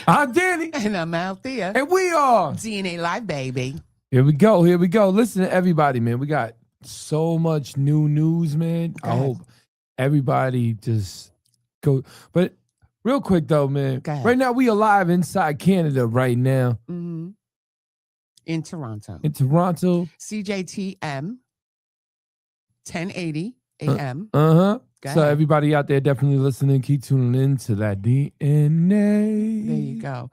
I'm Danny. And I'm Althea. And we are DNA Live, baby. Here we go. Listen to everybody, man. We got so much new news, man. I hope everybody just go. But real quick, though, man. Right now, we are live inside Canada right now. Mm-hmm. In Toronto. CJTM 1080 AM. So everybody out there definitely listening, keep tuning in to that DNA. There you go.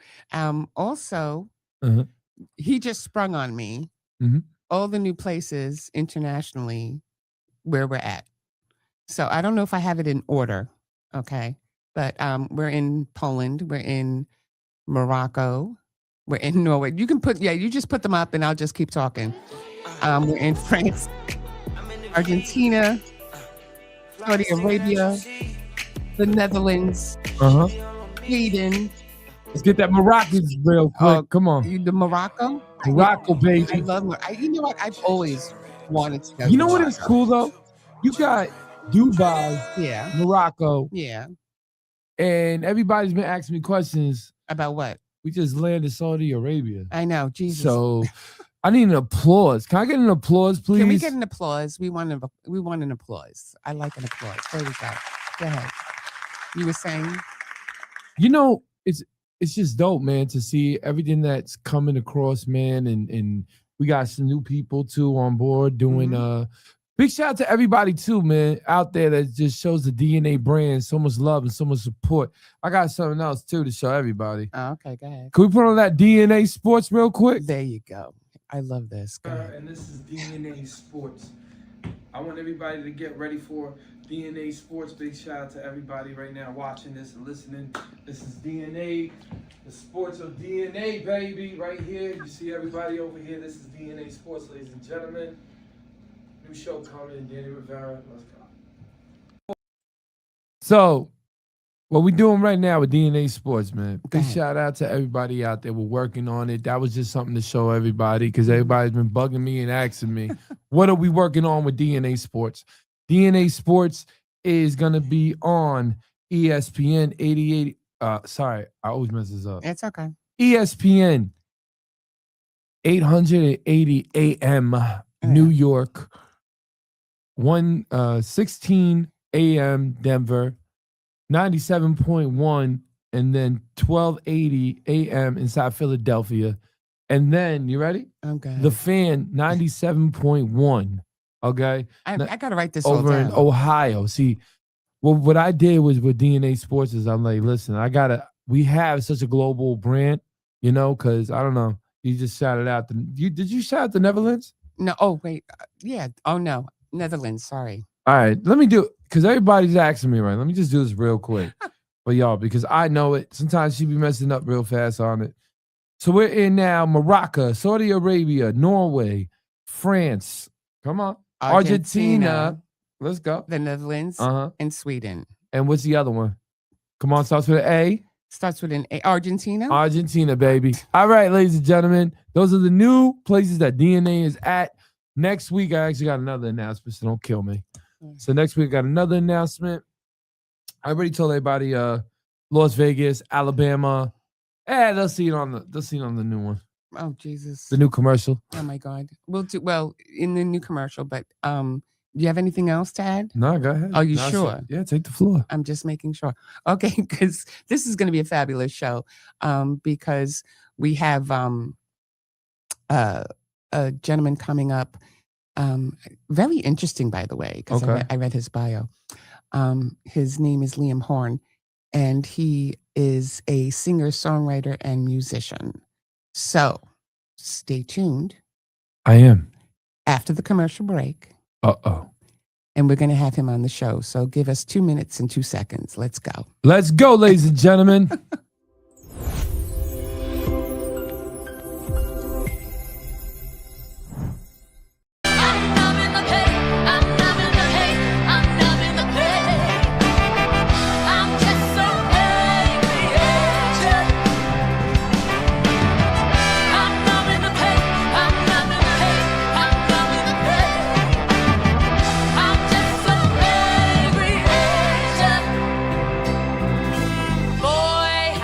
Also, he just sprung on me all the new places internationally where we're at. So I don't know if I have it in order, okay? But we're in Poland, we're in Morocco, we're in Norway. You can you just put them up and I'll just keep talking. We're in France, Argentina, Saudi Arabia, the Netherlands, Sweden. Let's get that Moroccans real quick. Come on. The Morocco? Morocco, baby. I love Morocco. You know what? I've always wanted to go. You know what is cool, though? You got Dubai, Morocco. Yeah. And everybody's been asking me questions. About what? We just landed Saudi Arabia. I know, Jesus. So I need an applause. Can I get an applause, please? Can we get an applause? We want an applause. I like an applause. There we go. Go ahead. You were saying? You know, it's just dope, man, to see everything that's coming across, man, and we got some new people too on board doing big shout out to everybody too, man, out there that just shows the DNA brand so much love and so much support. I got something else too to show everybody. Oh, okay, go ahead. Can we put on that DNA Sports real quick? There you go. I love this. And this is DNA Sports. I want everybody to get ready for DNA Sports. Big shout out to everybody right now watching this and listening. This is DNA, the sports of DNA, baby, right here. You see everybody over here. This is DNA Sports, ladies and gentlemen. New show coming, Danny Rivera. Let's go. So, what we doing right now with DNA Sports, man. Big shout out to everybody out there. We're working on it. That was just something to show everybody because everybody's been bugging me and asking me, what are we working on with DNA Sports? DNA Sports is going to be on ESPN 88. Sorry, I always mess this up. It's okay. ESPN 880 AM, New York. 16 AM AM, Denver, 97.1, and then 1280 AM inside Philadelphia. And then, you ready? Okay. The Fan, 97.1. Okay? I got to write this over all down. in Ohio. See, what I did was with DNA Sports is I'm like, listen, we have such a global brand, you know, because I don't know. You just shouted out. Did you shout out the Netherlands? No. Oh, wait. Yeah. Oh, no. Netherlands. Sorry. All right. Let me do it because everybody's asking me, right? Let me just do this real quick for y'all because I know it. Sometimes she be messing up real fast on it. So we're in now Morocco, Saudi Arabia, Norway, France. Come on. Argentina. Let's go. The Netherlands and Sweden. And what's the other one? Come on. Starts with an A. Starts with an A. Argentina? Argentina, baby. All right, ladies and gentlemen. Those are the new places that DNA is at. Next week, I actually got another announcement, so don't kill me. So next week, I got another announcement. I already told everybody Las Vegas, Alabama. They'll see it on the new one. Oh, Jesus. The new commercial. Oh, my God. We'll do well in the new commercial, but do you have anything else to add? No, go ahead. Are you sure? Yeah, take the floor. I'm just making sure. Okay, because this is going to be a fabulous show because we have a gentleman coming up. Very interesting, by the way, because I read his bio. His name is Liam Horne, and he is a singer, songwriter, and musician. So stay tuned. I am. After the commercial break. Uh-oh. And we're going to have him on the show. So give us 2 minutes and 2 seconds. Let's go. Let's go, ladies and gentlemen. Boy,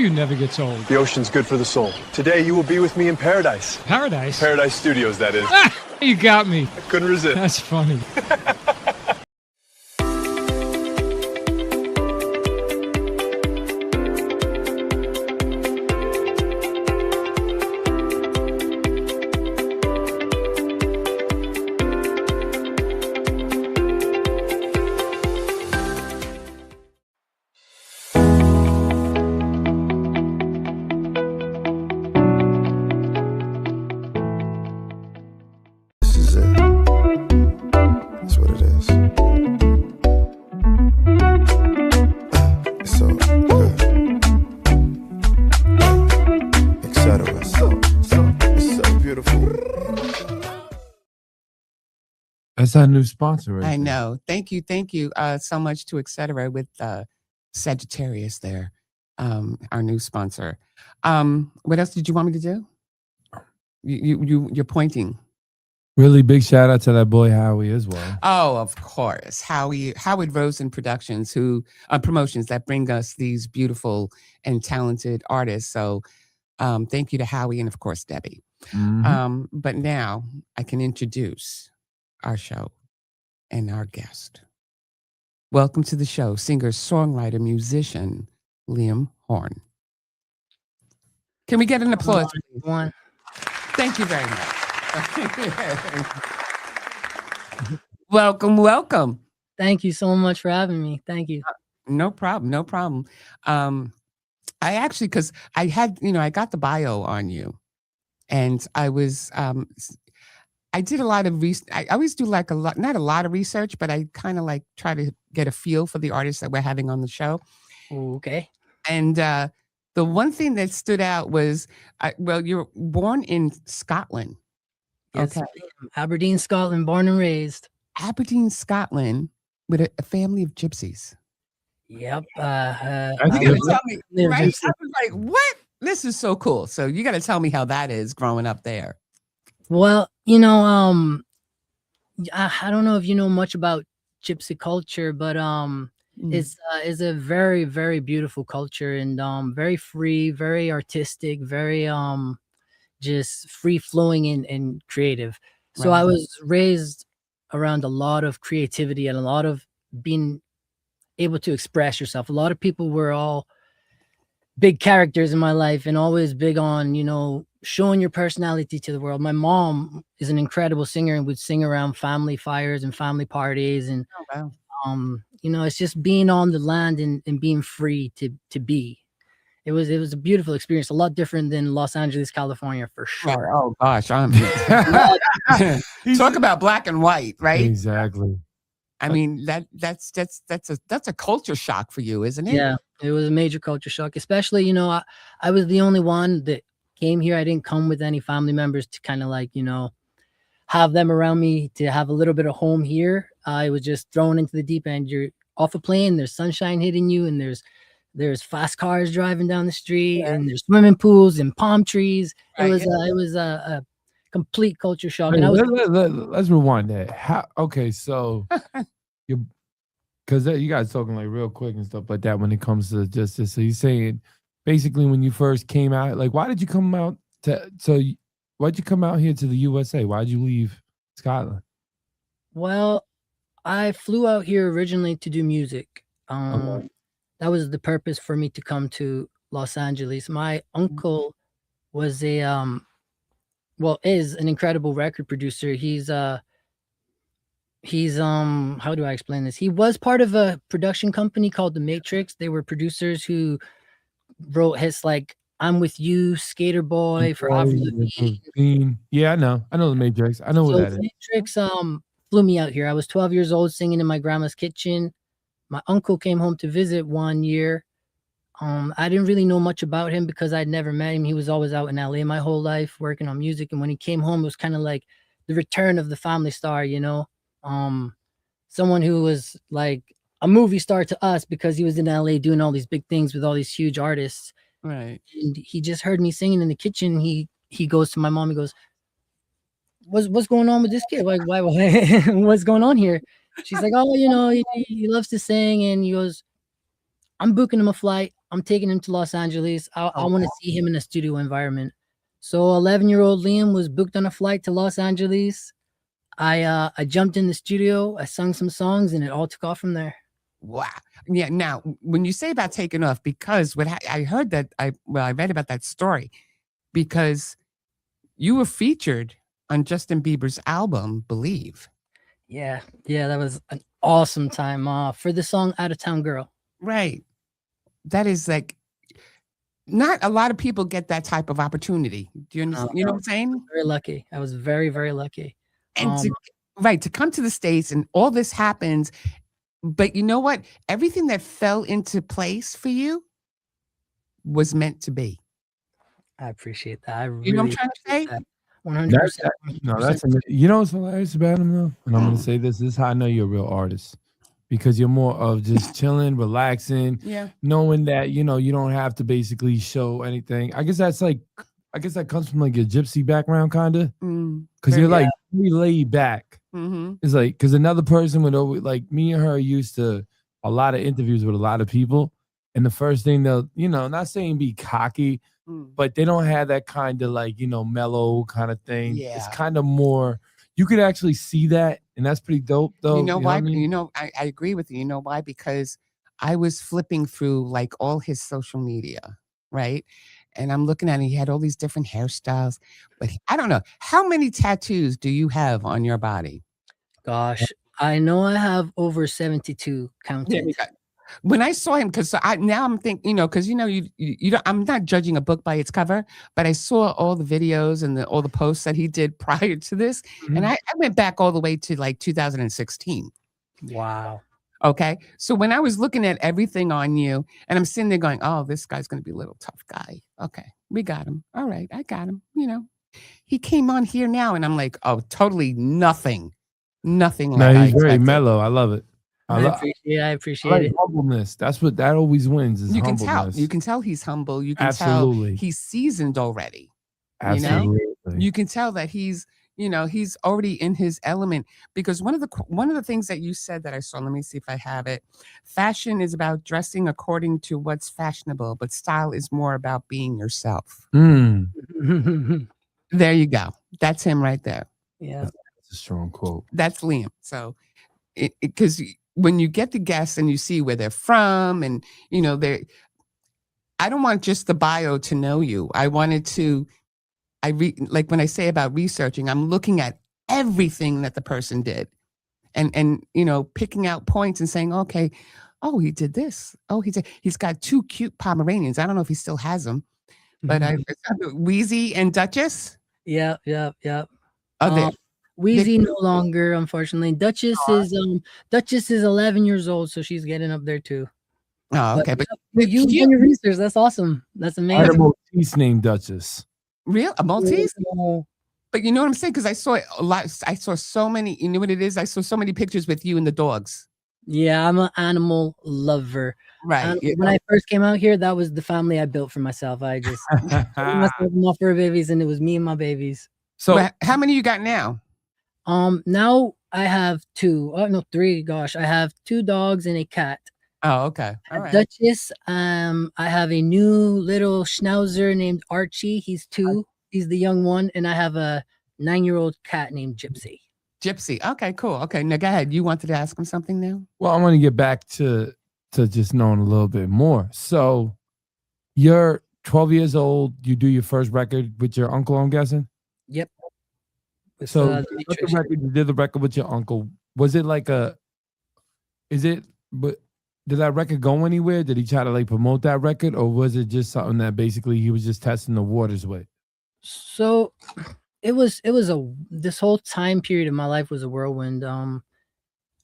you never gets old. The ocean's good for the soul. Today you will be with me in paradise. Paradise? Paradise Studios, that is. Ah, you got me. I couldn't resist. That's funny. That's our new sponsor. Right I know. Thank you so much to Etc. with Sagittarius there, our new sponsor. What else did you want me to do? You're pointing. Really big shout out to that boy Howie as well. Oh, of course, Howard Rosen Productions, who promotions that bring us these beautiful and talented artists. So, thank you to Howie and of course Debbie. Mhm. But now I can introduce our show and our guest. Welcome to the show, singer, songwriter, musician, Liam Horne. Can we get an applause, please? One. Thank you very much. Welcome. Thank you so much for having me. Thank you. No problem. I actually, because I had, I got the bio on you, and I was, I did a lot of research. I always do like not a lot of research, but I kind of like try to get a feel for the artists that we're having on the show. Okay. And the one thing that stood out was, you're born in Scotland. Yes, Okay. Aberdeen, Scotland, born and raised. Aberdeen, Scotland, with a family of gypsies. Yep. You gotta tell me, right? I was like, what? This is so cool. So you got to tell me how that is growing up there. Well, I don't know if you know much about gypsy culture, but it's a very, very beautiful culture, and very free, very artistic, very just free flowing and creative. So Right. I was raised around a lot of creativity and a lot of being able to express yourself. A lot of people were all big characters in my life and always big on, showing your personality to the world. My mom is an incredible singer and would sing around family fires and family parties. And, Oh, wow. it's just being on the land and being free to be. It was a beautiful experience, a lot different than Los Angeles, California, for sure. Oh gosh, talk about black and white, right? Exactly. I mean, that's a culture shock for you, isn't it? Yeah, it was a major culture shock, especially, I was the only one that came here. I didn't come with any family members to kind of like, have them around me to have a little bit of home here. I was just thrown into the deep end. You're off a plane, there's sunshine hitting you, and there's fast cars driving down the street, and there's swimming pools and palm trees. It was a complete culture shock. And let's rewind that. So because you guys talking like real quick and stuff like that when it comes to justice. So you're saying basically when you first came out, like why'd you come out here to the USA? Why'd you leave Scotland? Well, I flew out here originally to do music. Okay. That was the purpose for me to come to Los Angeles. My uncle was is an incredible record producer. He's how do I explain this? He was part of a production company called The Matrix. They were producers who wrote hits like I'm With You, Skater Boy for Avril Lavigne. Yeah, I know The Matrix. I know what that is. The Matrix flew me out here. I was 12 years old singing in my grandma's kitchen. My uncle came home to visit one year. I didn't really know much about him because I'd never met him. He was always out in LA my whole life working on music. And when he came home, it was kind of like the return of the family star, someone who was like a movie star to us because he was in LA doing all these big things with all these huge artists. Right. And he just heard me singing in the kitchen. He goes to my mom. He goes, what's going on with this kid? Like, why what's going on here? She's like, oh, he loves to sing. And he goes, I'm booking him a flight. I'm taking him to Los Angeles. I Oh, want to see him in a studio environment. So 11-year-old Liam was booked on a flight to Los Angeles. I jumped in the studio, I sung some songs, and it all took off from there. wow. Yeah. Now, when you say about taking off, because what I heard that I read about that story because you were featured on Justin Bieber's album, Believe. Yeah, that was an awesome time for the song Out of Town Girl. Right. That is like, not a lot of people get that type of opportunity. Do you understand? You know what I'm saying? Very lucky. I was very, very lucky. And to come to the States and all this happens, but you know what? Everything that fell into place for you was meant to be. I appreciate that. I really You know what I'm trying to say? 100%. No, that's you know what's hilarious about him though, and I'm gonna say this is how I know you're a real artist, because you're more of just chilling, relaxing, knowing that you don't have to basically show anything. I guess that comes from like your gypsy background, kind of, because you're like really laid back. It's like because another person would always, like me and her used to a lot of interviews with a lot of people, and the first thing they'll not saying be cocky, but they don't have that kind of like mellow kind of thing. Yeah. It's kind of more. You could actually see that, and that's pretty dope, though. You know why? What I mean? I agree with you. You know why? Because I was flipping through like all his social media, right? And I'm looking at it, he had all these different hairstyles, but I don't know. How many tattoos do you have on your body? Gosh, I know I have over 72 counted. When I saw him, because now I'm thinking, because you don't. I'm not judging a book by its cover, but I saw all the videos and all the posts that he did prior to this, and I went back all the way to like 2016. Wow. Okay, so when I was looking at everything on you, and I'm sitting there going, "Oh, this guy's going to be a little tough guy." Okay, we got him. All right, I got him. He came on here now, and I'm like, "Oh, totally nothing." No, he's very mellow. I love it. I appreciate it. Humbleness. That's what that always wins. Is you can humbleness. tell. You can tell he's humble. You can Absolutely. tell he's seasoned already. Absolutely. You can tell that he's already in his element, because one of the things that you said that I saw. Let me see if I have it. Fashion is about dressing according to what's fashionable, but style is more about being yourself. There you go. That's him right there. Yeah, that's a strong quote. That's Liam. So, because when you get the guests and you see where they're from, and I don't want just the bio to know you. I wanted to. Like when I say about researching, I'm looking at everything that the person did, and picking out points and saying, okay, oh, he did this. Oh, he's got 2 cute Pomeranians. I don't know if he still has them, but Wheezy and Duchess. Yeah. Oh, Wheezy no longer, unfortunately. Duchess is 11 years old, so she's getting up there too. Oh, okay, but you done your research. That's awesome. That's amazing. I had a Maltese named Duchess. Real a Maltese? But you know what I'm saying? Because I saw a lot. I saw so many. You know what it is? I saw so many pictures with you and the dogs. Yeah, I'm an animal lover. Right. When I first came out here, that was the family I built for myself. I just put myself enough fur babies, and it was me and my babies. So how many you got now? Now I have 2. Oh no, 3. Gosh, I have 2 dogs and a cat. Oh, okay. All right. Duchess. I have a new little schnauzer named Archie. He's 2. He's the young one, and I have a 9-year-old cat named Gypsy. Gypsy. Okay, cool. Okay, now go ahead. You wanted to ask him something now? Well, I want to get back to just knowing a little bit more. So, you're 12 years old. You do your first record with your uncle, I'm guessing. Yep. So, you did the record with your uncle. Was it like did that record go anywhere? Did he try to like promote that record, or was it just something that basically he was just testing the waters with? So it was this whole time period of my life was a whirlwind.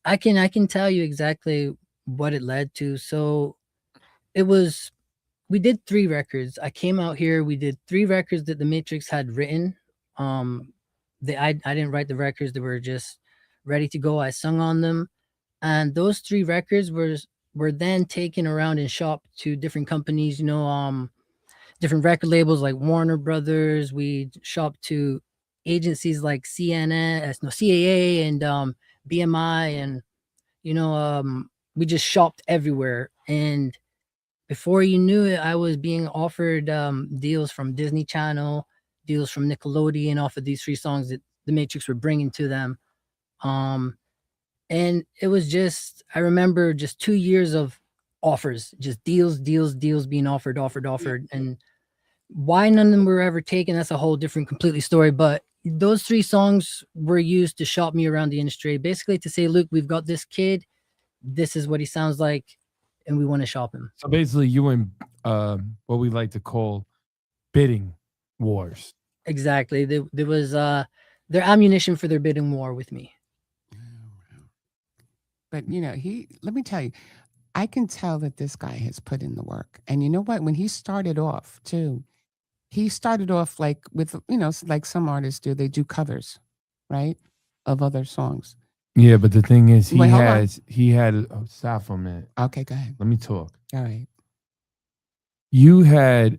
I can tell you exactly what it led to. So we did 3 records. I came out here, we did 3 records that the Matrix had written. I didn't write the records, they were just ready to go. I sung on them. And those 3 records were then taken around and shopped to different companies, different record labels like Warner Brothers. We shopped to agencies like CAA and BMI, and we just shopped everywhere. And before you knew it, I was being offered deals from Disney Channel, deals from Nickelodeon off of these 3 songs that the Matrix were bringing to them. And it was just, I remember just 2 years of offers, just deals being offered. And why none of them were ever taken, that's a whole different completely story. But those 3 songs were used to shop me around the industry, basically to say, look, we've got this kid, this is what he sounds like, and we want to shop him. So basically you in what we like to call bidding wars. Exactly. There was their ammunition for their bidding war with me. But let me tell you, I can tell that this guy has put in the work. And you know what? When he started off too, he started off like with, like some artists do, they do covers, right? Of other songs. Yeah, but the thing is, Wait, he had, stop for a minute. Okay, go ahead. Let me talk. All right. You had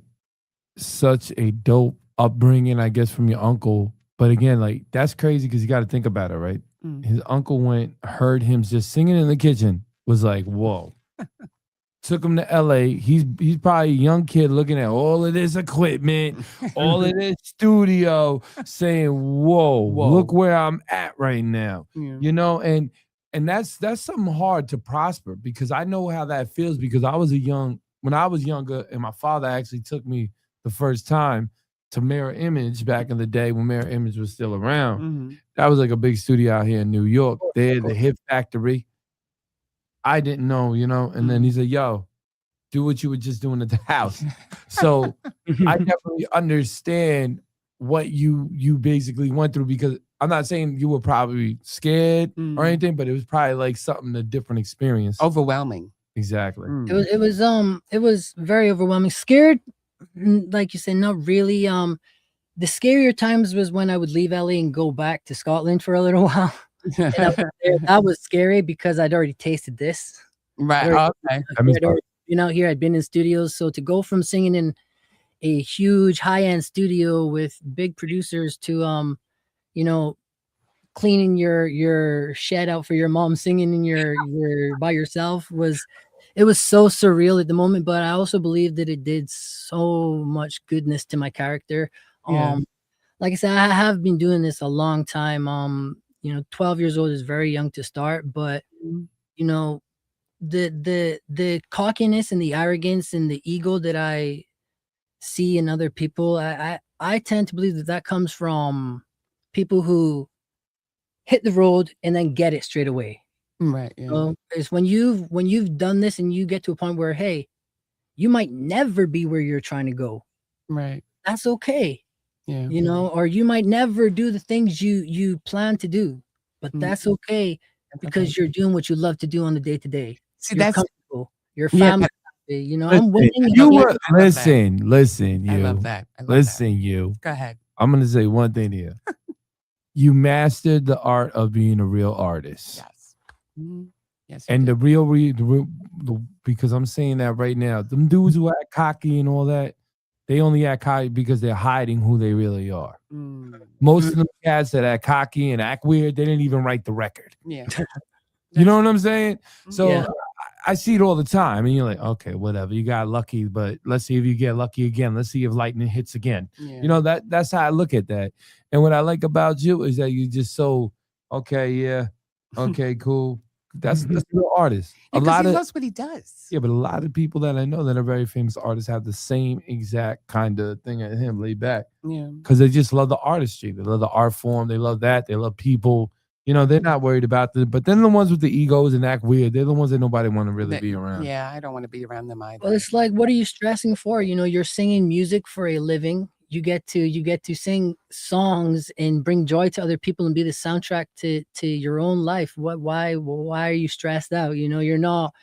such a dope upbringing, I guess, from your uncle. But again, like, that's crazy because you got to think about it, right? His uncle heard him just singing in the kitchen, was like, whoa. Took him to LA. He's probably a young kid looking at all of this equipment, all of this studio, saying, whoa, look where I'm at right now. Yeah. And that's something hard to prosper, because I know how that feels, because when I was younger, and my father actually took me the first time to Mirror Image back in the day when Mirror Image was still around. That was like a big studio out here in New York. They had the Hip Factory. I didn't know, and then he said, yo, do what you were just doing at the house. So I definitely understand what you basically went through, because I'm not saying you were probably scared or anything, but it was probably like a different experience. Overwhelming. Exactly. It was very overwhelming. Scared, like you said, not really. The scarier times was when I would leave LA and go back to Scotland for a little while. And that was scary because I'd already tasted this. Right. Here I'd been in studios. So to go from singing in a huge high-end studio with big producers to cleaning your shed out for your mom, singing in your by yourself, it was so surreal at the moment, but I also believe that it did so much goodness to my character. Like I said, I have been doing this a long time. 12 years old is very young to start, but the cockiness and the arrogance and the ego that I see in other people, I tend to believe that comes from people who hit the road and then get it straight away. Right. Yeah. So it's when you've done this and you get to a point where, hey, you might never be where you're trying to go. Right. That's okay. Yeah. Or you might never do the things you plan to do, but that's okay, because you're doing what you love to do on the day to day. See, you're that's comfortable. Your family. I'm winning. Listen, you. I love that. You. Go ahead. I'm going to say one thing here. You mastered the art of being a real artist. Yes. Yes. And the real, because I'm saying that right now, them dudes who act cocky and all that, they only act cocky because they're hiding who they really are. Most of them cats that act cocky and act weird, they didn't even write the record. Yeah. You know what I'm saying? So I see it all the time. And you're like, okay, whatever. You got lucky, but let's see if you get lucky again. Let's see if lightning hits again. Yeah. That's how I look at that. And what I like about you is that you just so, okay, cool. That's the real artist. Yeah, he knows what he does. Yeah, but a lot of people that I know that are very famous artists have the same exact kind of thing at him, laid back. Yeah. Because they just love the artistry. They love the art form. They love that. They love people. They're not worried about it. But then the ones with the egos and act weird, they're the ones that nobody want to really be around. Yeah, I don't want to be around them either. Well, it's like, what are you stressing for? You're singing music for a living. You get to sing songs and bring joy to other people and be the soundtrack to your own life. Why are you stressed out? You're not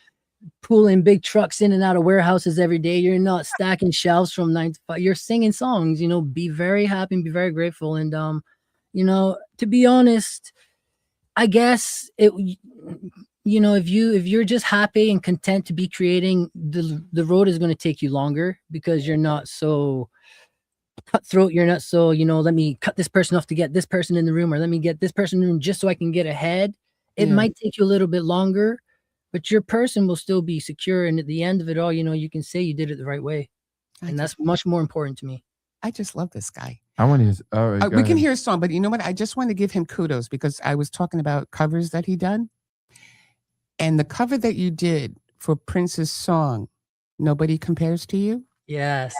pulling big trucks in and out of warehouses every day. You're not stacking shelves from 9 to 5. You're singing songs. Be very happy and be very grateful. And to be honest, I guess if you're just happy and content to be creating, the road is going to take you longer, because you're not so cutthroat. You're not so, let me cut this person off to get this person in the room, or let me get this person in the room just so I can get ahead. It might take you a little bit longer, but your person will still be secure. And at the end of it all, you know, you can say you did it the right way. And that's much more important to me. I just love this guy. I want to. All right, we can hear a song, but you know what? I just want to give him kudos because I was talking about covers that he done. And the cover that you did for Prince's song, Nobody Compares to You. Yes.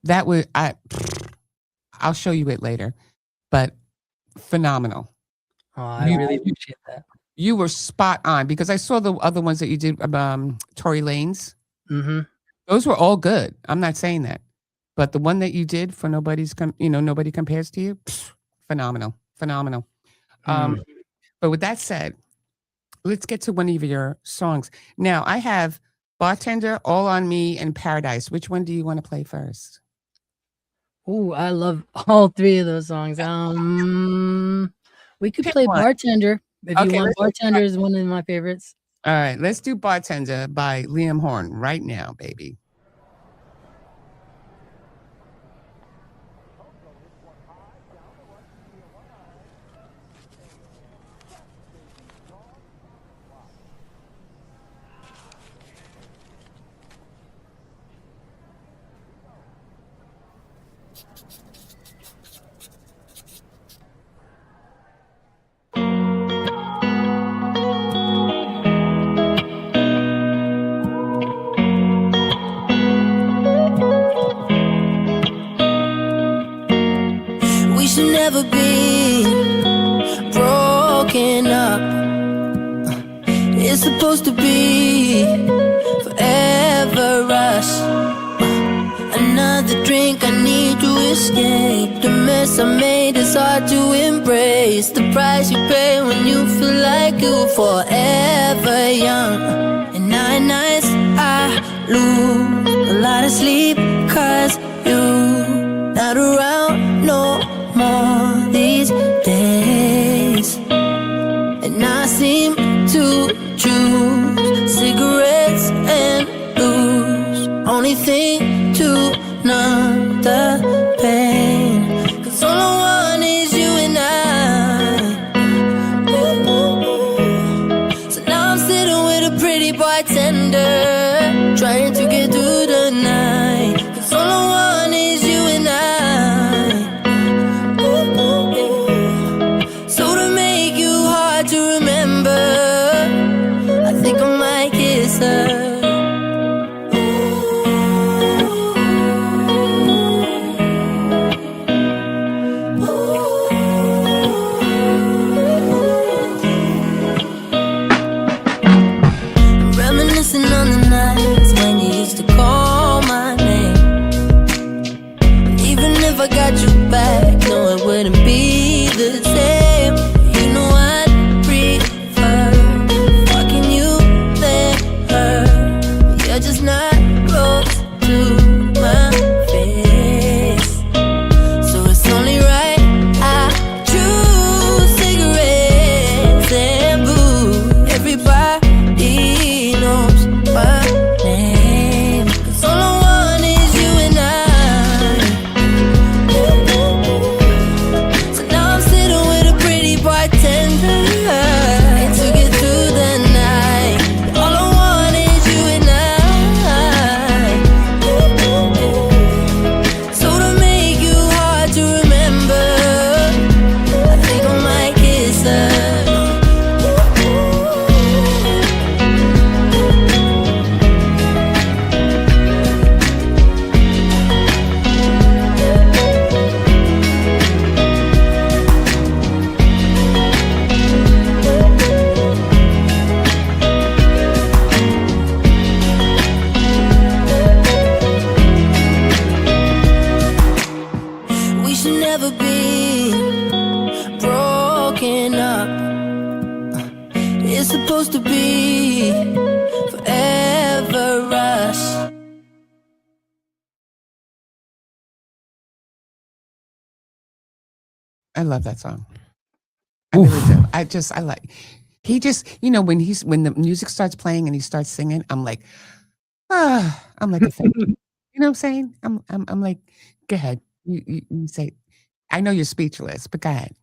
That was, I'll show you it later, but phenomenal. Oh, I really appreciate that. You were spot on because I saw the other ones that you did, Tory Lanez. Mm-hmm. Those were all good. I'm not saying that. But the one that you did for Nobody Compares to You, phenomenal. But with that said, let's get to one of your songs. Now, I have Bartender, All on Me, and Paradise. Which one do you want to play first? Oh, I love all three of those songs. We could play one. Bartender. If you want, Bartender is one of my favorites. All right, let's do Bartender by Liam Horne right now, baby. Should never be broken up. It's supposed to be forever us. Another drink, I need to escape the mess I made. It's hard to embrace the price you pay when you feel like you're forever young. And nights I lose a lot of sleep 'cause you're not around no more these days. And I seem to choose cigarettes and booze, only thing to numb the pain. 'Cause all I want is you and I. So now I'm sitting with a pretty bartender, trying to get through the night. 'Cause all I want is you and I. So to make you hard to remember, I think I might kiss her. Reminiscing on the nights when you used to call my name. Even if I got you back, no, it wouldn't be the same. You know I'd prefer fucking you than her. But you're just not close to my face. So it's only right I choose cigarettes and booze. Everybody knows my name. 'Cause all I want is you and I. So now I'm sitting with a pretty bartender, and to get through the night, all I want is you and I. So to make you hard to remember, I think I might kiss her. We should never be broken up. It's supposed to be forever us. I love that song. I really do. I like. He just, when the music starts playing and he starts singing, I'm like, I'm like a fan. You know what I'm saying? I'm like, go ahead. You say, I know you're speechless, but go ahead.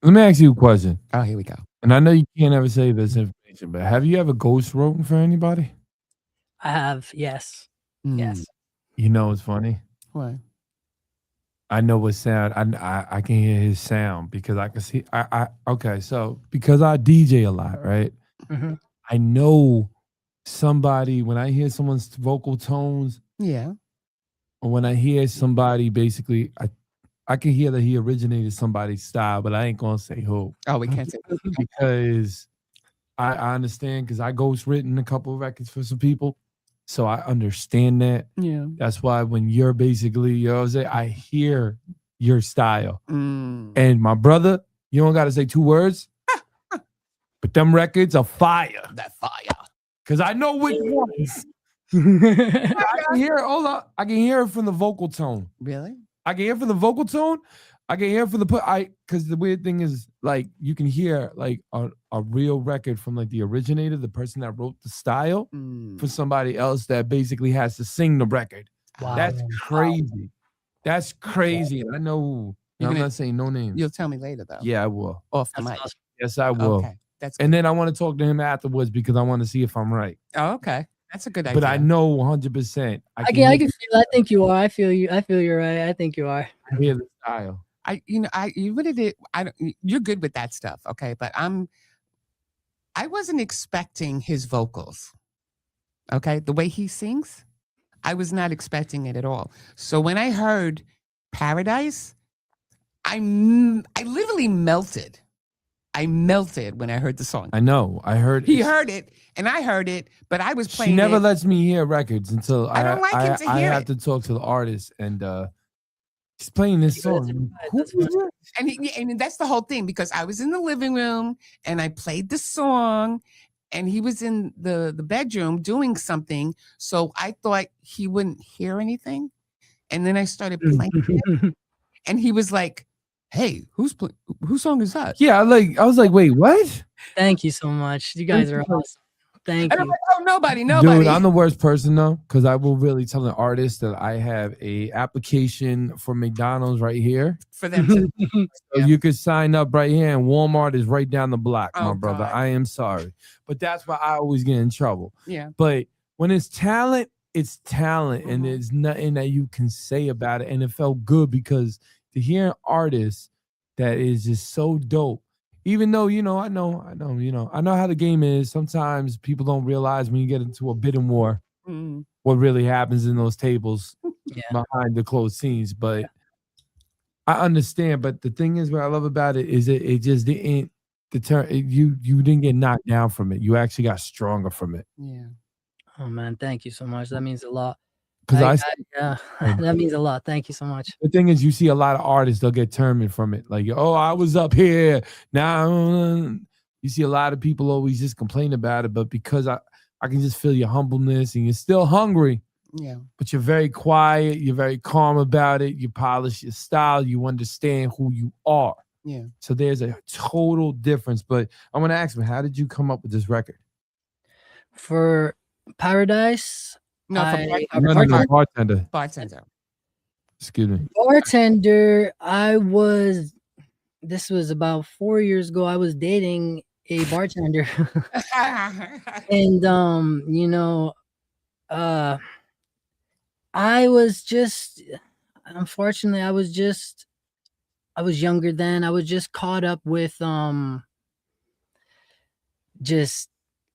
Let me ask you a question. Oh, here we go. And I know you can't ever say this information But have you ever ghost written for anybody? I have, yes. Mm. Yes. You know, it's funny. What? I know what sound. I can hear his sound because I can see. Okay. So because I DJ a lot, right? Mm-hmm. I know somebody when I hear someone's vocal tones. Yeah. Or when I hear somebody, basically, I can hear that he originated somebody's style, but I ain't gonna say who. Oh, we can't say Because I understand because I ghost written a couple of records for some people. So I understand that. Yeah. That's why when you're basically, you know what I'm saying, I hear your style. Mm. And my brother, you don't gotta say 2 words, but them records are fire. That fire. Cause I know which ones. I can hear it. Hold up. I can hear it from the vocal tone. Really? I can hear from the vocal tone. I can hear from the because the weird thing is like you can hear like a real record from like the originator, the person that wrote the style, for somebody else that basically has to sing the record. Wow. That's crazy. That's crazy. And I know I'm not saying no names. You'll tell me later though. Yeah, I will. Off the That's mic. awesome. Yes, I will. Okay. That's good. And then I want to talk to him afterwards because I want to see if I'm right. Oh, okay. That's a good idea. But I know 100%. I can feel. I think you are. I feel you. I feel you're right. I think you are. I hear the style. You really did. You're good with that stuff, okay? But I wasn't expecting his vocals, okay? The way he sings, I was not expecting it at all. So when I heard Paradise, I literally melted. I melted when I heard the song. I know. I heard. He heard it, and I heard it, but I was playing. She never it. lets me hear records until I don't like him to hear I have it. to talk to the artist, and he's playing this song. And that's the whole thing because I was in the living room and I played the song, and he was in the bedroom doing something. So I thought he wouldn't hear anything, and then I started playing it, and he was like, "Hey, whose song is that?" Yeah, I was like, wait, what? Thank you so much. You guys are awesome. Thank And you. I'm like, "Oh, nobody." Dude, I'm the worst person though, because I will really tell an artist that I have a application for McDonald's right here. For them to, So you could sign up right here, and Walmart is right down the block, Oh, my brother. God. I am sorry, but that's why I always get in trouble. yeah. But when it's talent, and there's nothing that you can say about it. And it felt good because to hear an artist that is just so dope. Even though, I know how the game is. Sometimes people don't realize when you get into a bidding war, what really happens in those tables behind the closed scenes. But I understand. But the thing is, what I love about it is it just didn't deter you. You didn't get knocked down from it. You actually got stronger from it. Yeah. Oh man, thank you so much. That means a lot. Because yeah, that means a lot. Thank you so much. the thing is, you see a lot of artists, they'll get turned from it. Like, oh, I was up here. Now you see a lot of people always just complain about it. But because I can just feel your humbleness and you're still hungry. Yeah. But you're very quiet. You're very calm about it. You polish your style. You understand who you are. Yeah. So there's a total difference. But I want to ask him, how did you come up with this record? For Paradise. No, Bartender. Bartender. Excuse me. Bartender. This was about 4 years ago. I was dating a bartender. And I was just, unfortunately, I was younger then. I was just caught up with just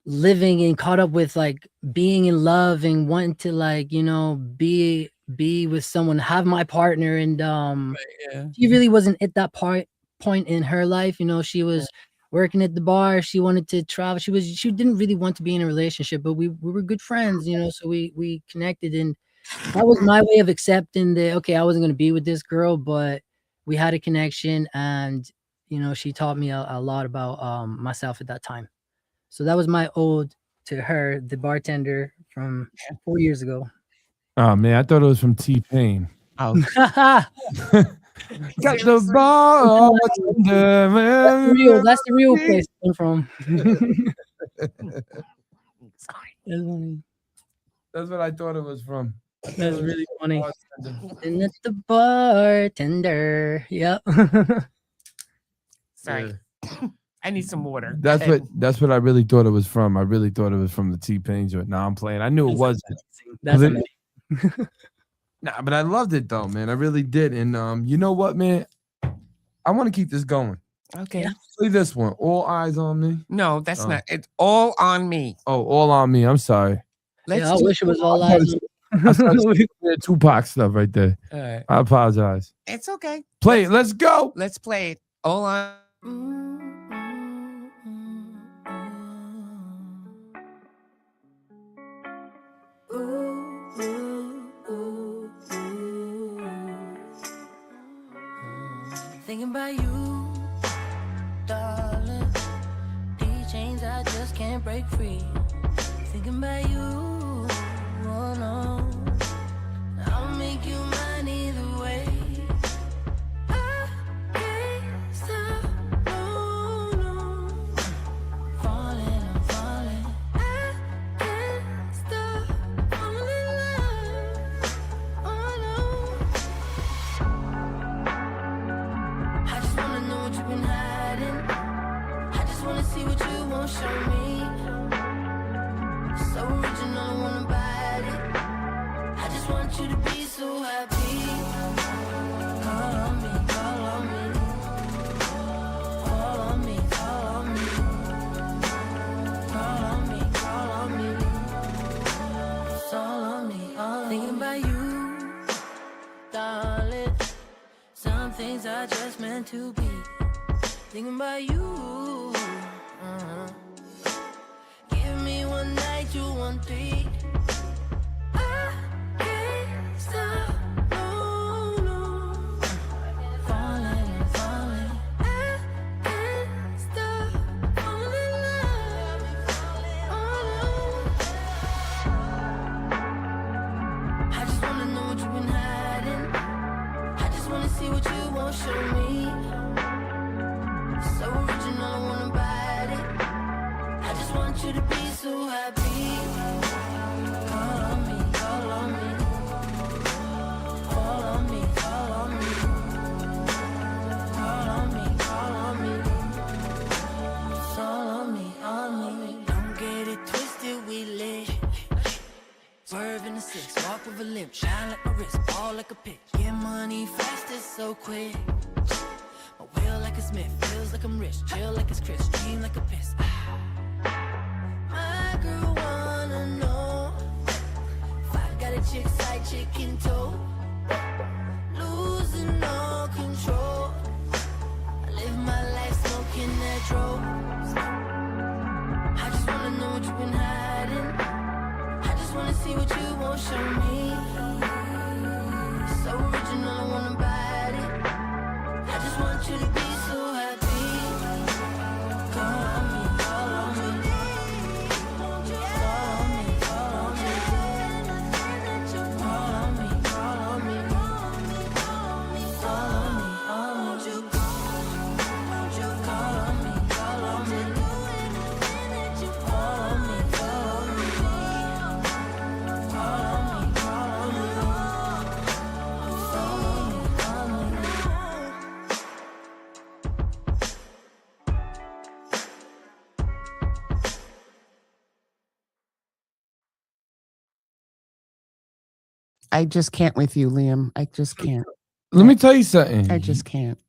living and caught up with like being in love and wanting to like, be with someone, have my partner. And she really wasn't at that point in her life. She was working at the bar. She wanted to travel. She didn't really want to be in a relationship, but we were good friends, so we connected. And that was my way of accepting that, okay, I wasn't going to be with this girl, but we had a connection. And, she taught me a lot about myself at that time. So that was my ode to her, the bartender from 4 years ago. Oh, man, I thought it was from T-Pain. Oh. Got the bar. That's the real place I'm from. That's what I thought it was from. That's really funny. And it's the bartender. Yep. Sorry. I need some water. That's what I really thought it was from. I really thought it was from the T-Pain joint. Nah, I'm playing. I knew it wasn't. That's amazing. Nah, but I loved it though, man. I really did. And you know what, man? I want to keep this going. Okay. Play this one. All Eyes on Me. No, that's not. It's All on Me. Oh, All on Me. I'm sorry. I wish it was All Eyes. I started Tupac stuff right there. All right. I apologize. It's okay. Play it. Let's go. Let's play it. All on. Thinking about you, darling. These chains I just can't break free. Thinking about you, oh no. I'll make you mine either way. I can't stop, no, no. Falling, I'm falling. I can't stop falling in love, oh no. I just wanna know what you've been hiding. I just wanna see what you won't show me. So original, I wanna bite it. I just want you to be so happy. Call on me, call on me. Call on me, call on me. Call on me, call on me. It's all on me, all thinking about you, darling. Some things are just meant to be. Thinking about you. Give me one night, 2, 1, 3. I can't stop, no, no. Falling, I'm falling. I can't stop falling in love, oh no. I just wanna know what you've been hiding. I just wanna see what you won't show me. So original, I wanna bite it. I just want you to be so happy. Call on me, call on me. Call on me, call on me. Call on me, call on me. It's all on me, on me. Don't get it twisted, we lit. Swerve in the 6, walk with a limp. Shine like a wrist, ball like a pitch. Get money fast, it's so quick. My wheel like a Smith, feels like I'm rich. Chill like it's Chris, dream like a piss. My girl wanna know if I got a chick side chick in tow. Losing all control. I live my life smoking that dro. I just wanna know what you've been hiding. I just wanna see what you won't show me. So original, I wanna bite it. I just want you to be so happy. Call on me, call on me. Call on me, call on me. Call on me, call on me. Call on me, call on me. Call on me, call on me. Call on me, call on me. Call on me, call on me. Call on me, call on me. I just can't with you, Liam. I just can't. Let me tell you something. I just can't.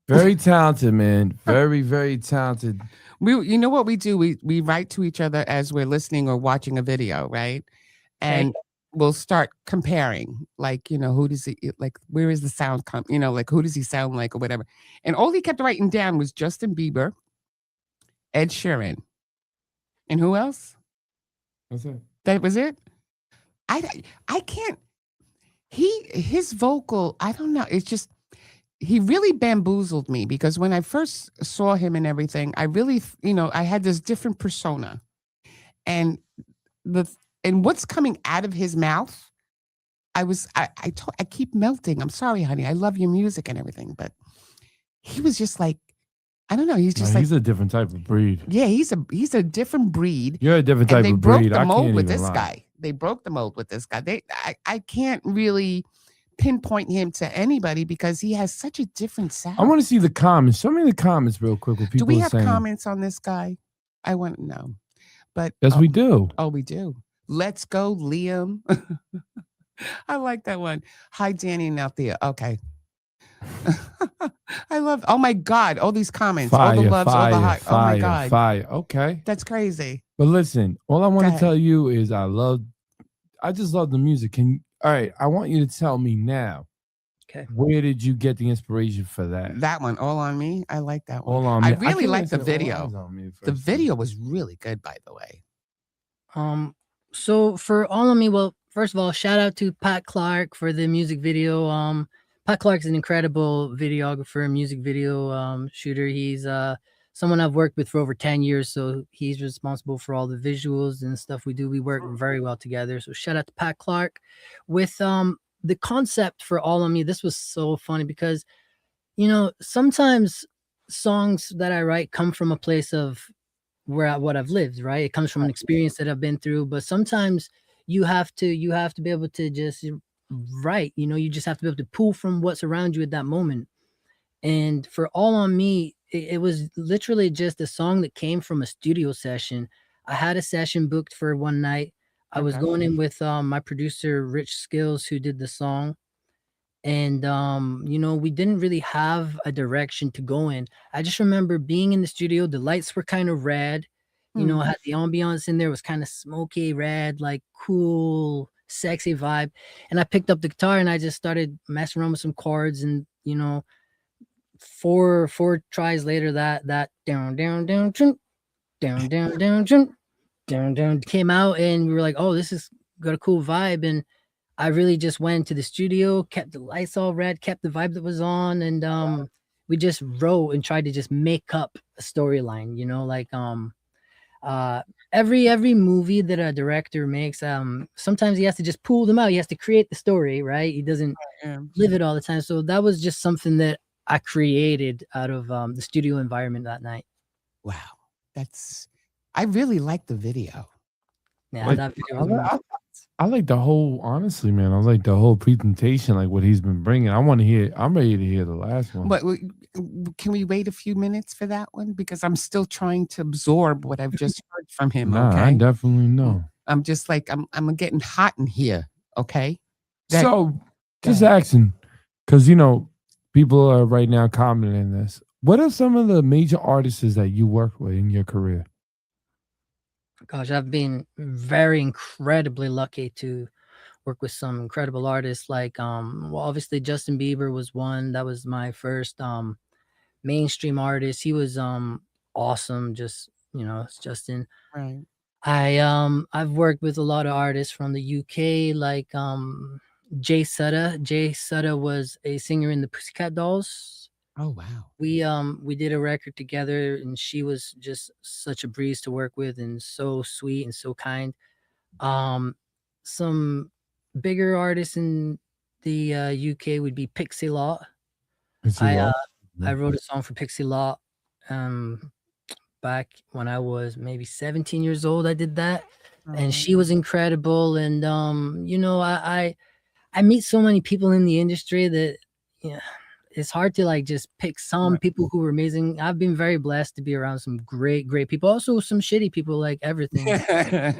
Very talented, man. Very, very talented. You know what we do? We write to each other as we're listening or watching a video, right? And we'll start comparing, like, you know, who does he like? Where is the sound come? You know, like who does he sound like or whatever? And all he kept writing down was Justin Bieber, Ed Sheeran, and who else? That's it. That was it. I can't. His vocal, I don't know. It's just he really bamboozled me because when I first saw him and everything, I really, you know, I had this different persona, and what's coming out of his mouth, I keep melting. I'm sorry, honey. I love your music and everything, but he was just like, I don't know. He's just he's a different type of breed. Yeah, he's a different breed. You're a different type of breed. They broke the mold with this guy. They broke the mold with this guy. I can't really pinpoint him to anybody because he has such a different sound. I want to see the comments. Show me the comments real quick. What people do we are have saying. comments on this guy? I want to know. But Yes, we do. Oh, we do. Let's go, Liam. I like that one. Hi, Danny and Althea. Okay. I love. Oh my God! All these comments, all the loves, all the hot. Oh my God! Fire. Okay, that's crazy. But listen, all I want to tell you is I just love the music. All right, I want you to tell me now. Okay. Where did you get the inspiration for that? That one, All on Me. I like that one. All on Me. I really like the video. The video was really good, by the way. So for All on Me, well, first of all, shout out to Pat Clark for the music video. Pat Clark's an incredible videographer, music video shooter. He's someone I've worked with for over 10 years, so he's responsible for all the visuals and stuff we do. We work very well together. So shout out to Pat Clark. With the concept for All on Me, this was so funny because, you know, sometimes songs that I write come from a place of what I've lived, right? It comes from an experience that I've been through, but sometimes you have to be able to just write, you know, you just have to be able to pull from what's around you at that moment. And for All on Me, it was literally just a song that came from a studio session. I had a session booked for one night. I was going in with my producer, Rich Skills, who did the song. And, you know, we didn't really have a direction to go in. I just remember being in the studio. The lights were kind of red. You know, had the ambiance in there, was kind of smoky, red, like cool, sexy vibe. And I picked up the guitar and I just started messing around with some chords. And, you know, four tries later, that down came out, and we were like, oh, this is got a cool vibe. And I really just went to the studio, kept the lights all red, kept the vibe that was on, and we just wrote and tried to just make up a storyline, you know, like every movie that a director makes, sometimes he has to just pull them out. He has to create the story, right? He doesn't live it all the time. So that was just something that I created out of the studio environment that night. Wow. I really like the video. Yeah, that video was I like the whole, honestly, man. I like the whole presentation, like what he's been bringing. I'm ready to hear the last one. But can we wait a few minutes for that one? Because I'm still trying to absorb what I've just heard from him. Nah, okay? I definitely know. I'm just like, I'm getting hot in here. Okay. So just asking, because, you know, people are right now commenting this. What are some of the major artists that you worked with in your career? Gosh, I've been very incredibly lucky to work with some incredible artists. Like, well, obviously Justin Bieber was one. That was my first mainstream artist. He was awesome. Just, you know, it's Justin. Right. I've worked with a lot of artists from the UK, like Jay Sutta. Jay Sutta was a singer in the Pussycat Dolls. Oh wow. We did a record together, and she was just such a breeze to work with, and so sweet and so kind. Some bigger artists in the UK would be Pixie Lott. I wrote a song for Pixie Lott back when I was maybe 17 years old. I did that, and she was incredible. And you know, I meet so many people in the industry that, yeah, it's hard to like just pick some people who were amazing. I've been very blessed to be around some great people. Also some shitty people, like everything. I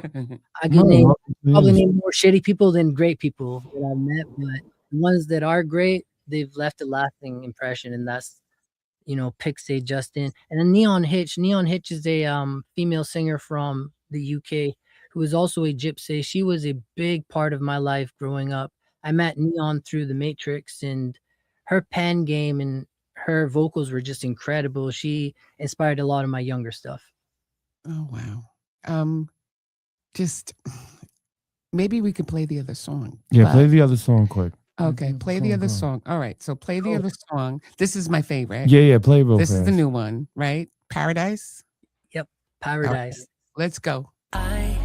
can probably name more shitty people than great people that I've met, but the ones that are great, they've left a lasting impression, and that's, you know, Pixie, Justin, and then Neon Hitch. Neon Hitch is a female singer from the UK who is also a gypsy. She was a big part of my life growing up. I met Neon through The Matrix, and her pen game and her vocals were just incredible. She inspired a lot of my younger stuff. Oh, wow. Just maybe we could play the other song. Yeah, play the other song quick. Okay, play the other song. All right, so play the other song. This is my favorite. Yeah, play real This fast. is the new one, right? Paradise? Yep, Paradise. Okay, let's go. I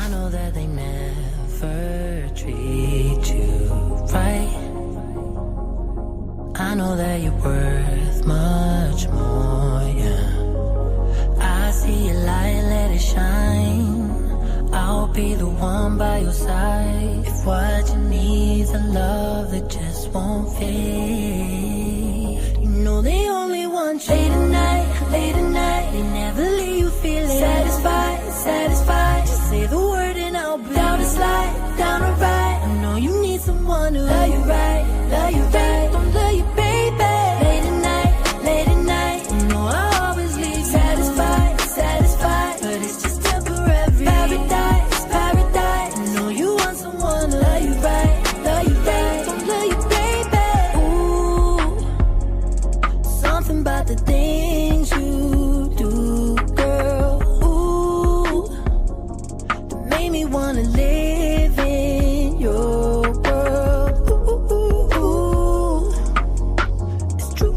know that they never treat you right. I know that you're worth much more, yeah. I see your light, let it shine. I'll be the one by your side. what you need, the love that just won't fade. You know they only want you late at night. They never leave you feeling satisfied. Just say the word and I'll be down to slide, down to ride. I know you need someone to love you right. Don't love you, baby. Late at night. You know I always leave satisfied. But it's just temporary. Paradise. I know you want someone to love you right. Don't love you, baby. Ooh, something about the things you do, girl. Ooh, that made me wanna live in your world. Ooh, it's true.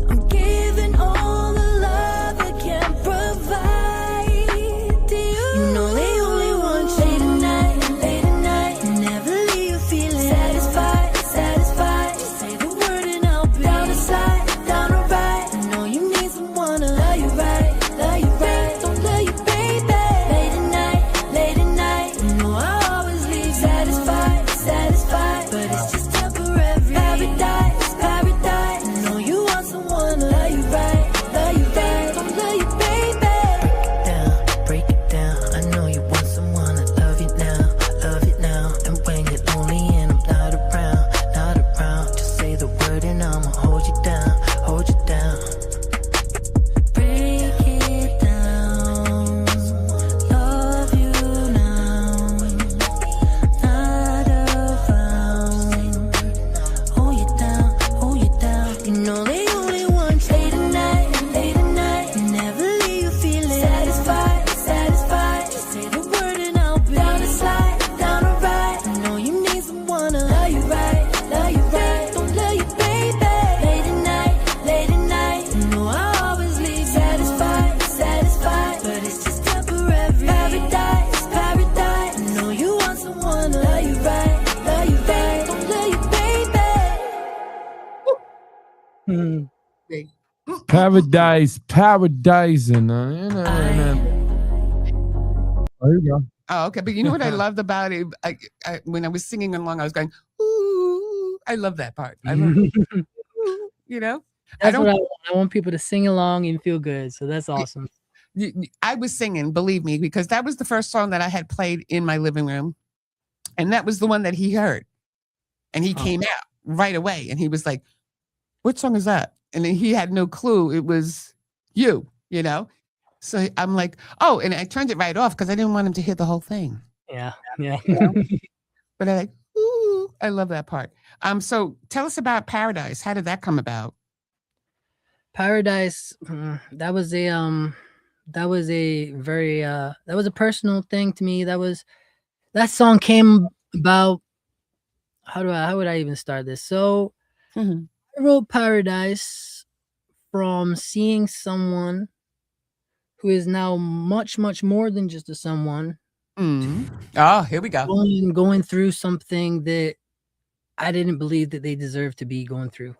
I'm giving all the love I can provide to you. You know they only want you late at night. Never leave you feeling satisfied. Just say the word and I'll be down to slide, down to ride. I know you need someone to love you right. Don't love you, baby. Late at night. You know I always leave satisfied. But it's just temporary. Paradise. I know you want someone to love you right. Don't love you, baby. Break it down. I know you want someone to love you now. And when you're lonely and I'm not around, just say the word and I'ma hold you down. Break it down. Love you now. Not around. Hold you down. You know they only want you late at night. Never leave you feeling satisfied. Just say the word and I'll be down to slide, down to ride. I know you need someone to love you right. Don't love you, baby. Late at night. You know I always leave satisfied. But it's just temporary. Paradise. I know you want someone to love you right. Don't love you, baby. Paradise, and there you go. Oh, okay. But you know what I loved about it? I when I was singing along, I was going, ooh, I love that part. I love it. Ooh, you know? That's what I want. I want people to sing along and feel good. So that's awesome. I was singing, believe me, because that was the first song that I had played in my living room. And that was the one that he heard. And he came out right away. And he was like, what song is that? And then he had no clue it was you know? So I'm like, oh, and I turned it right off because I didn't want him to hear the whole thing. Yeah. You know? But I like, ooh, I love that part. So tell us about Paradise. How did that come about? Paradise, that was a very that was a personal thing to me. That song came about. How would I even start this? So I wrote Paradise from seeing someone who is now much more than just a someone. Oh, here we go. Going through something that I didn't believe that they deserved to be going through.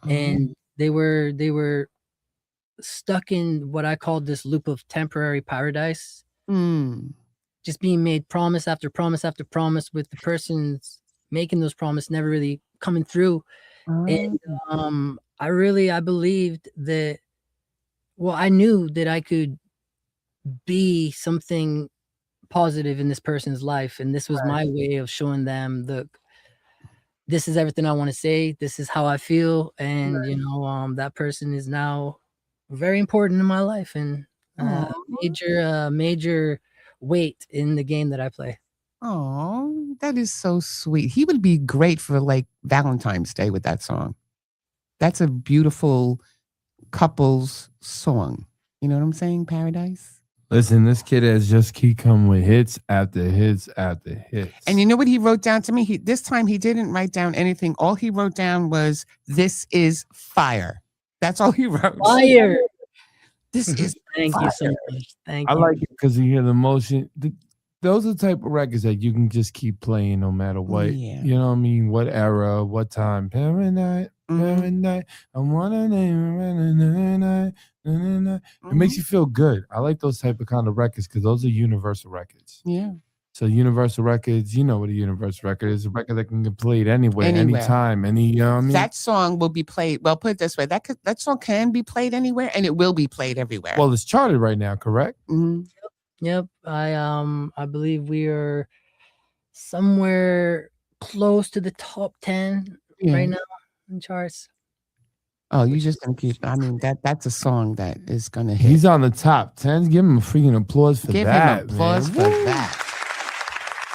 And they were stuck in what I called this loop of temporary paradise. Just being made promise after promise after promise, with the person's making those promises never really coming through. And I believed that, well, I knew that I could be something positive in this person's life, and this was my way of showing them, look, this is everything I want to say, this is how I feel, and you know, that person is now very important in my life, and major weight in the game that I play. Oh, that is so sweet. He would be great for like Valentine's Day with that song. That's a beautiful couples song. You know what I'm saying? Paradise. Listen, this kid has just keep coming with hits after hits after hits. And you know what he wrote down to me? This time he didn't write down anything. All he wrote down was, "This is fire." That's all he wrote. Fire. This is Thank fire. you so much. Thank you. I like it because you hear the emotion. Those are the type of records that you can just keep playing no matter what. Yeah. You know what I mean? What era, what time. Paradise, paradise. I want to name it. It makes you feel good. I like those type of kind of records because those are universal records. Yeah. So Universal Records, you know what a Universal record is, a record that can get played anywhere, Anywhere. anytime, you know what I mean? That song will be played. Well, put it this way: that song can be played anywhere, and it will be played everywhere. Well, it's charted right now, correct? Mm-hmm. Yep. I believe we are somewhere close to the top 10 right now in charts. Oh, you just gonna keep. I mean, that's a song that is gonna hit. He's on the top 10. Give him a freaking applause for Give that. him applause for that.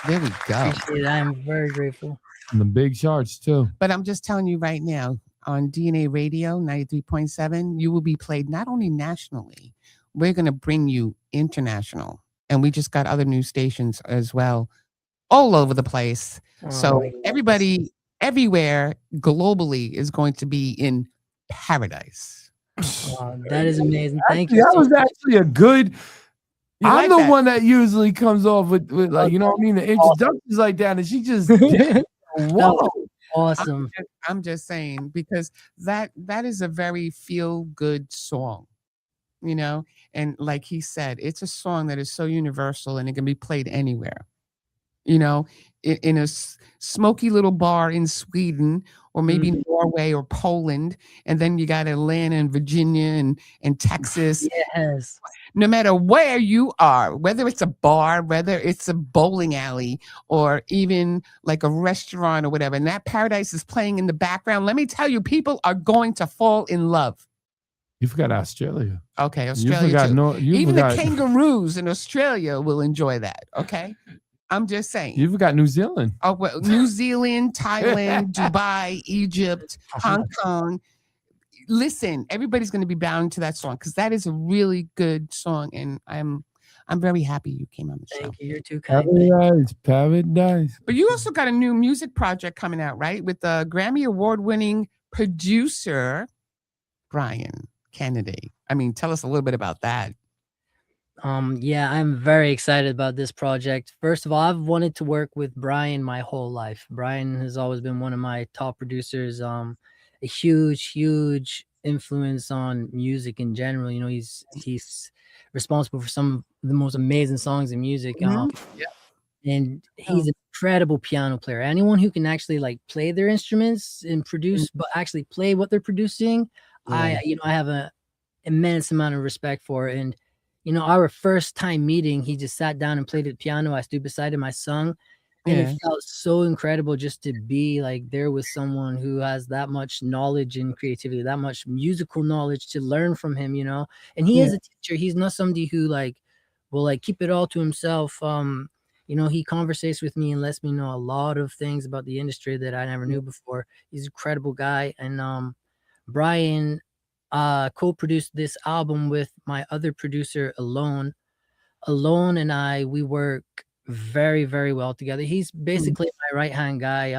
There we go. Appreciate it. I'm very grateful. And the big charts too. But I'm just telling you right now, on DNA Radio 93.7, you will be played not only nationally, we're going to bring you international. And we just got other new stations as well, all over the place. So everybody, everywhere, globally is going to be in paradise. That is amazing. Thank you. That was actually a good... I'm like the that? one that usually comes off with like, you know what I mean? The introductions like that. And she just... Whoa. Awesome. I'm just saying, because that is a very feel-good song, you know? And like he said, it's a song that is so universal and it can be played anywhere. You know, in a smoky little bar in Sweden or maybe Norway or Poland. And then you got Atlanta and Virginia and Texas. Yes. No matter where you are, whether it's a bar, whether it's a bowling alley, or even like a restaurant or whatever, and that paradise is playing in the background, let me tell you, people are going to fall in love. You forgot Australia. Okay, Australia too. Even the kangaroos in Australia will enjoy that, okay? I'm just saying. You forgot New Zealand. Oh, well, New Zealand, Thailand, Dubai, Egypt, Hong Kong. Listen, everybody's going to be bound to that song because that is a really good song, and I'm very happy you came on the show. Thank you. You're too kind. Paradise. But you also got a new music project coming out, right? With the Grammy Award-winning producer Brian Kennedy. I mean, tell us a little bit about that. Yeah, I'm very excited about this project. First of all, I've wanted to work with Brian my whole life. Brian has always been one of my top producers. A huge influence on music in general. You know, he's responsible for some of the most amazing songs in music. And he's an incredible piano player. Anyone who can actually like play their instruments and produce, but actually play what they're producing, I have an immense amount of respect for. And you know, our first time meeting, he just sat down and played the piano. I stood beside him, I sung, and it felt so incredible just to be like there with someone who has that much knowledge and creativity, that much musical knowledge to learn from him, you know. And he is a teacher. He's not somebody who like will like keep it all to himself. You know, he conversates with me and lets me know a lot of things about the industry that I never knew before. He's an incredible guy. And Brian co-produced this album with my other producer, Alone and we work very, very well together. He's basically my right-hand guy.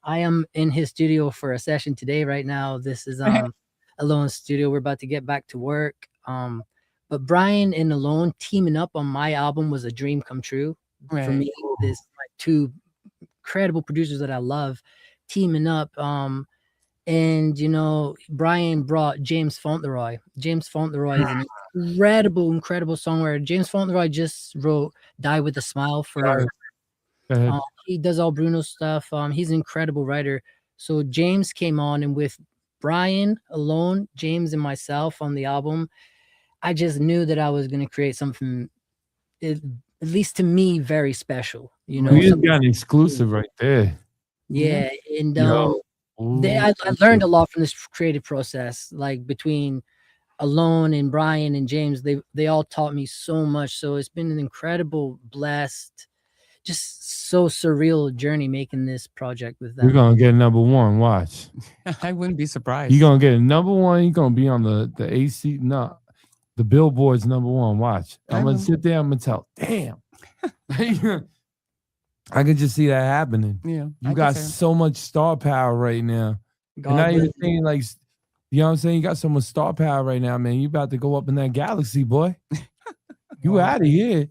I am in his studio for a session today right now. This is Alone's studio. We're about to get back to work. But Brian and Alone teaming up on my album was a dream come true for me. This my two incredible producers that I love teaming up. And, you know, Brian brought James Fauntleroy. James Fauntleroy is an incredible songwriter. James Fauntleroy just wrote Die With a Smile for he does all Bruno's stuff. He's an incredible writer. So James came on, and with Brian Alone, James and myself on the album, I just knew that I was going to create something, at least to me, very special. You know, you got an exclusive right there. Yeah. And I learned a lot from this creative process, like between Alone and Brian and James. They all taught me so much. So it's been an incredible, blessed, just so surreal journey making this project with them. We're gonna get number one. Watch. I wouldn't be surprised. You're gonna get a number one. You're gonna be on the Billboard's number one. Watch. I'm gonna sit there. I'm gonna tell. Damn. I could just see that happening. Yeah, you got so much star power right now. And not even saying like, you know what I'm saying? You got so much star power right now, man. You about to go up in that galaxy, boy. You out of here.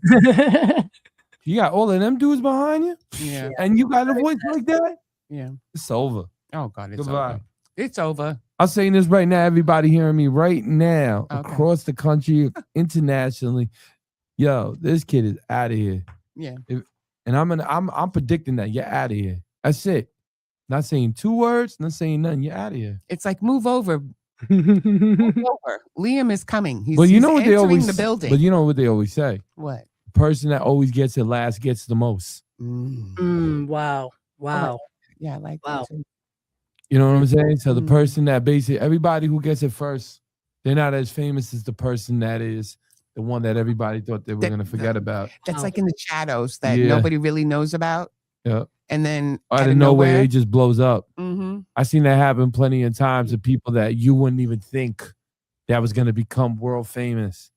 You got all of them dudes behind you. Yeah. And you got a voice like that. Yeah. It's over. Oh God, it's Goodbye. over. It's over. I'm saying this right now. Everybody hearing me right now across the country, internationally. Yo, this kid is out of here. Yeah. And I'm predicting that you're out of here. That's it. Not saying 2 words, not saying nothing. You're out of here. It's like move over. Move over. Liam is coming. He's, but you he's know what they always the building. But you know what they always say. What? The person that always gets it last gets the most. Wow. Yeah, I like Wow. that too. You know what I'm saying? So the person that basically everybody who gets it first, they're not as famous as the person that is the one that everybody thought they were going to forget about. That's like in the shadows that Yeah. nobody really knows about. Yeah. And then Out of nowhere, it just blows up. Mm-hmm. I've seen that happen plenty of times to people that you wouldn't even think that was going to become world famous.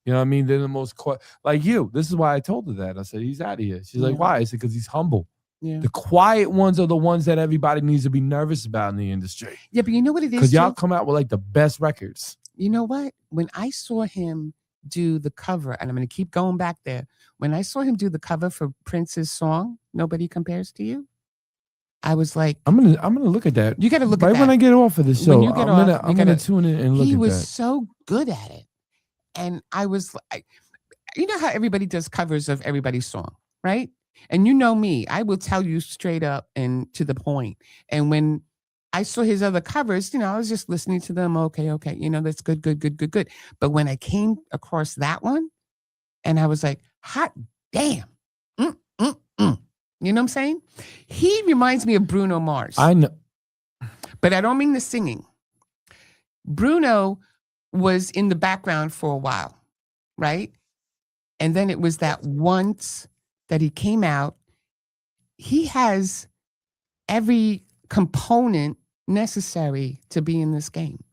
You know what I mean? They're the most like you. This is why I told her that. I said, he's out of here. She's like, why? I said, because he's humble. Yeah. The quiet ones are the ones that everybody needs to be nervous about in the industry. Yeah, but you know what it is? Because y'all come out with like the best records. You know what? When I saw him do the cover, and I'm going to keep going back there. When I saw him do the cover for Prince's song, Nobody Compares to You, I was like, I'm gonna look at that. You got to look at that. Right when I get off of the show, When you get I'm gonna tune in and look at that. He was so good at it. And I was like, you know how everybody does covers of everybody's song, right? And you know me, I will tell you straight up and to the point. And when I saw his other covers, I was just listening to them. Okay. That's good. But when I came across that one, and I was like, hot damn. You know what I'm saying? He reminds me of Bruno Mars. I know. But I don't mean the singing. Bruno was in the background for a while, right? And then it was that once that he came out, he has every component necessary to be in this game.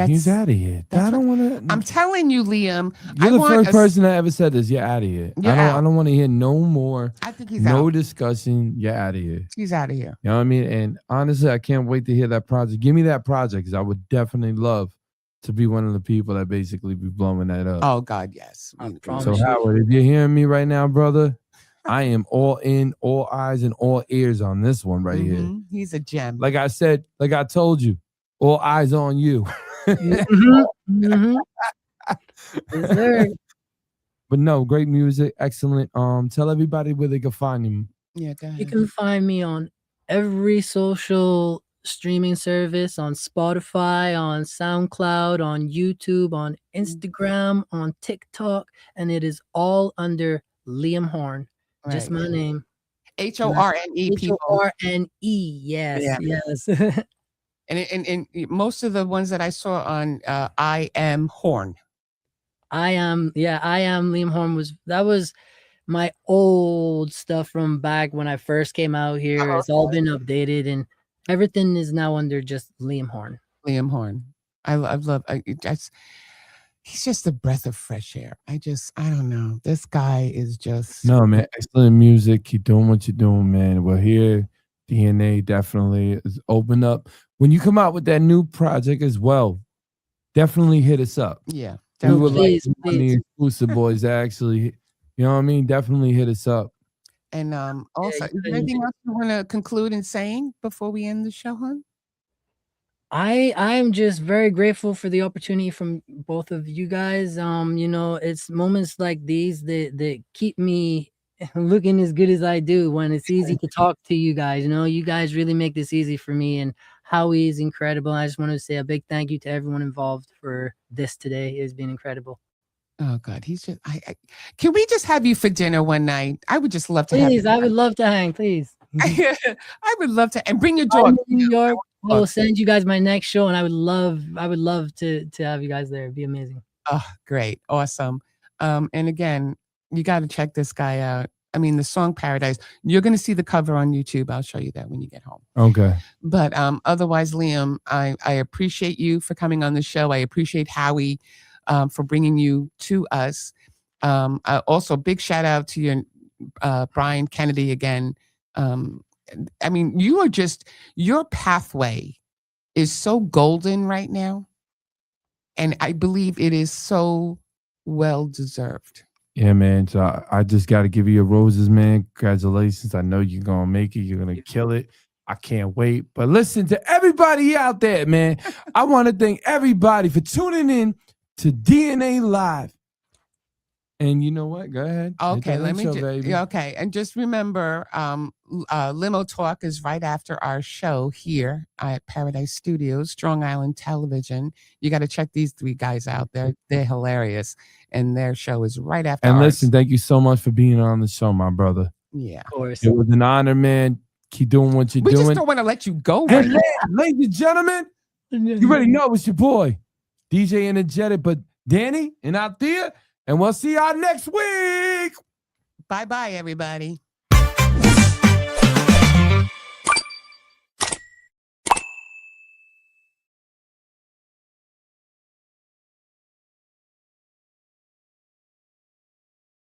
He's out of here. I don't want to. I'm telling you, Liam. You're the first person that ever said this. You're out of here. I don't want to hear no more. I think he's out. No discussion. You're out of here. He's out of here. You know what I mean? And honestly, I can't wait to hear that project. Give me that project because I would definitely love to be one of the people that basically be blowing that up. Oh God, yes. So Howard, if you're hearing me right now, brother, I am all in, all eyes and all ears on this one right here. He's a gem. Like I said, like I told you, all eyes on you. Yes, sir. But no, great music, excellent. Tell everybody where they can find him. Yeah, go ahead. You can find me on every social streaming service, on Spotify, on SoundCloud, on YouTube, on Instagram, on TikTok, and it is all under Liam Horne. Right. Just my name. Horne, people. Horne, yes, yes. And most of the ones that I saw on I Am Horne. I am Liam Horne. That was my old stuff from back when I first came out here. It's all been updated and everything is now under just Liam Horne. Liam Horne. I love he's just a breath of fresh air. I don't know. This guy is just no, man. Excellent music. Keep doing what you're doing, man. We're here. DNA definitely is open up. When you come out with that new project as well, definitely hit us up. Yeah. We would please, like the exclusive boys to actually, you know what I mean? Definitely hit us up. And also, is there anything else you want to conclude in saying before we end the show, hon? I'm just very grateful for the opportunity from both of you guys. It's moments like these that keep me looking as good as I do when it's easy to talk to you guys. You guys really make this easy for me, and Howie is incredible. I just want to say a big thank you to everyone involved for this today. It's been incredible. Oh God, he's just. Can we just have you for dinner one night? I would just love to. Please, I would love to hang. Please, I would love to, and bring your dog. New York. I will send you guys my next show, and I would love to have you guys there. It'd be amazing. Oh, great, awesome. And again, you got to check this guy out. I mean, the song Paradise, you're going to see the cover on YouTube. I'll show you that when you get home. Okay. But otherwise, Liam, I appreciate you for coming on the show. I appreciate Howie for bringing you to us. Also, big shout out to your Brian Kennedy again. I mean, your pathway is so golden right now. And I believe it is so well deserved. Yeah, man. So I just got to give you your roses, man. Congratulations. I know you're going to make it. You're going to kill it. I can't wait. But listen to everybody out there, man. I want to thank everybody for tuning in to DNA Live. And you know what? Go ahead. Okay, let me baby. okay, and just remember, Limo Talk is right after our show here at Paradise Studios, Strong Island Television. You got to check these 3 guys out. They're hilarious, and their show is right after. And ours. listen, thank you so much for being on the show, my brother. Yeah, Of course. It was an honor, man. Keep doing what you're we doing. just don't want to let you go. And Right ladies and gentlemen, you already know it's your boy, DJ Energetic, but Danny and Althea, and we'll see y'all next week. Bye-bye, everybody.